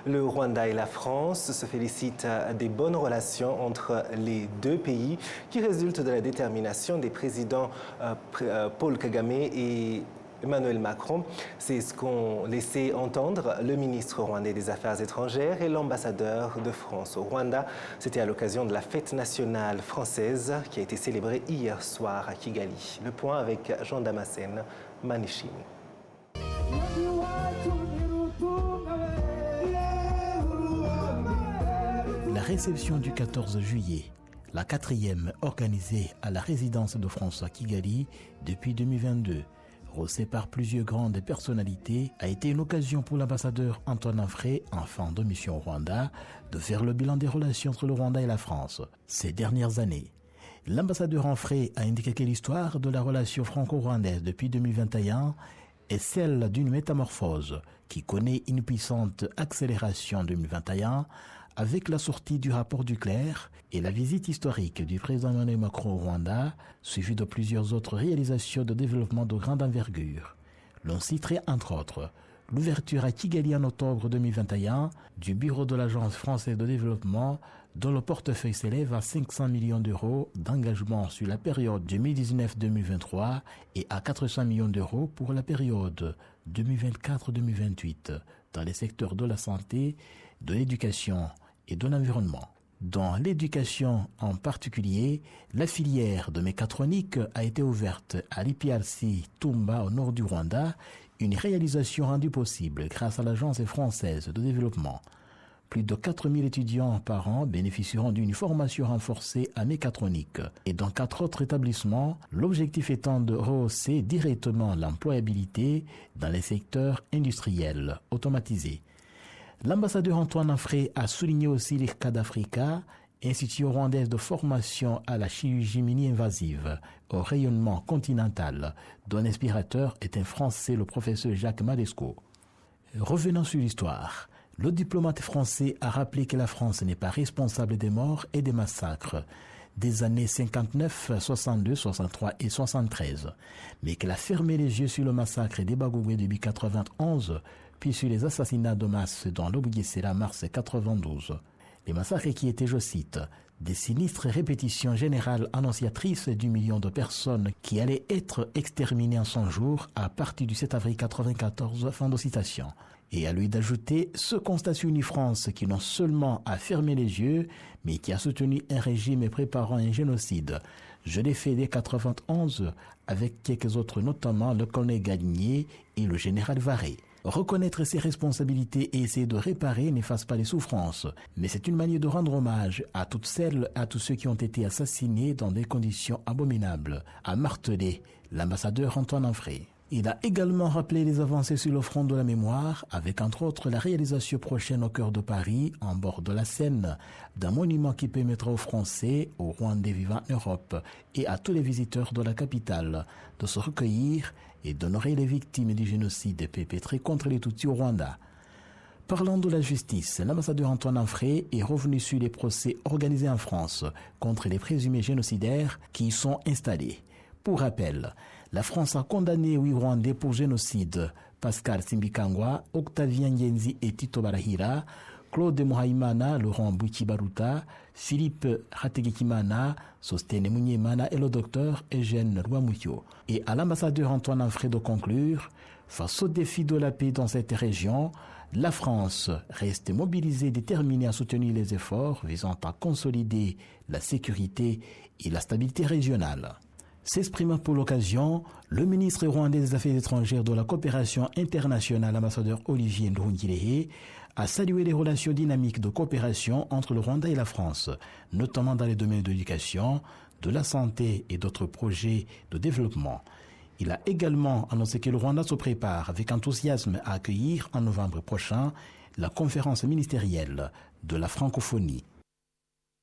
Le Rwanda et la France se félicitent des bonnes relations entre les deux pays qui résultent de la détermination des présidents Paul Kagame et Emmanuel Macron. C'est ce qu'ont laissé entendre le ministre rwandais des Affaires étrangères et l'ambassadeur de France au Rwanda. C'était à l'occasion de la fête nationale française qui a été célébrée hier soir à Kigali. Le point avec Jean Damascène Manichine. La réception du 14 juillet, la 4e organisée à la résidence de France à Kigali depuis 2022, reçue par plusieurs grandes personnalités, a été une occasion pour l'ambassadeur Antoine Infré, enfant de mission au Rwanda, de faire le bilan des relations entre le Rwanda et la France ces dernières années. L'ambassadeur Infré a indiqué que l'histoire de la relation franco-rwandaise depuis 2021 est celle d'une métamorphose qui connaît une puissante accélération en 2021 avec la sortie du rapport Duclerc et la visite historique du président Emmanuel Macron au Rwanda, suivie de plusieurs autres réalisations de développement de grande envergure. L'on citerait entre autres l'ouverture à Kigali en octobre 2021 du bureau de l'Agence française de développement dont le portefeuille s'élève à 500 millions d'euros d'engagement sur la période 2019-2023 et à 400 millions d'euros pour la période 2024-2028 dans les secteurs de la santé, de l'éducation et de l'environnement. Dans l'éducation en particulier, la filière de mécatronique a été ouverte à l'IPRC Tumba au nord du Rwanda, une réalisation rendue possible grâce à l'Agence française de développement. Plus de 4000 étudiants par an bénéficieront d'une formation renforcée à mécatronique et dans 4 autres établissements, l'objectif étant de rehausser directement l'employabilité dans les secteurs industriels automatisés. L'ambassadeur Antoine Infré a souligné aussi l'IRCAD Africa, Institut rwandais de formation à la chirurgie mini-invasive au rayonnement continental, dont l'inspirateur est un Français, le professeur Jacques Madesco. Revenant sur l'histoire, le diplomate français a rappelé que la France n'est pas responsable des morts et des massacres des années 59, 62, 63 et 73, mais qu'elle a fermé les yeux sur le massacre des Bagoué depuis 91, puis sur les assassinats de masse dans l'Obugesera mars 92. Les massacres qui étaient, je cite, des sinistres répétitions générales annonciatrices du million de personnes qui allaient être exterminées en 100 jours à partir du 7 avril 94, fin de citation. Et à lui d'ajouter ce constat sur France qui non seulement a fermé les yeux, mais qui a soutenu un régime préparant un génocide. Je l'ai fait dès 91 avec quelques autres, notamment le colonel Gagnier et le général Varé. Reconnaître ses responsabilités et essayer de réparer n'efface pas les souffrances, mais c'est une manière de rendre hommage à toutes celles et à tous ceux qui ont été assassinés dans des conditions abominables, a martelé l'ambassadeur Antoine Infré. Il a également rappelé les avancées sur le front de la mémoire, avec entre autres la réalisation prochaine au cœur de Paris, en bord de la Seine, d'un monument qui permettra aux Français, aux Rwandais vivant en Europe et à tous les visiteurs de la capitale de se recueillir et d'honorer les victimes du génocide perpétré contre les Tutsis au Rwanda. Parlant de la justice, l'ambassadeur Antoine Infré est revenu sur les procès organisés en France contre les présumés génocidaires qui y sont installés. Pour rappel, la France a condamné 8 Rwandais pour génocide: Pascal Simbikangwa, Octavien Ngenzi et Tito Barahira, Claude Muhaimana, Laurent Boukibaruta, Philippe Hategekimana, Sostene Munyemana et le docteur Eugène Rwamukyo. Et à l'ambassadeur Antoine Infré de conclure, face au défi de la paix dans cette région, la France reste mobilisée et déterminée à soutenir les efforts visant à consolider la sécurité et la stabilité régionale. S'exprimant pour l'occasion, le ministre rwandais des Affaires étrangères de la coopération internationale, ambassadeur Olivier Nduhungirehe, a salué les relations dynamiques de coopération entre le Rwanda et la France, notamment dans les domaines de l'éducation, de la santé et d'autres projets de développement. Il a également annoncé que le Rwanda se prépare avec enthousiasme à accueillir en novembre prochain la conférence ministérielle de la francophonie.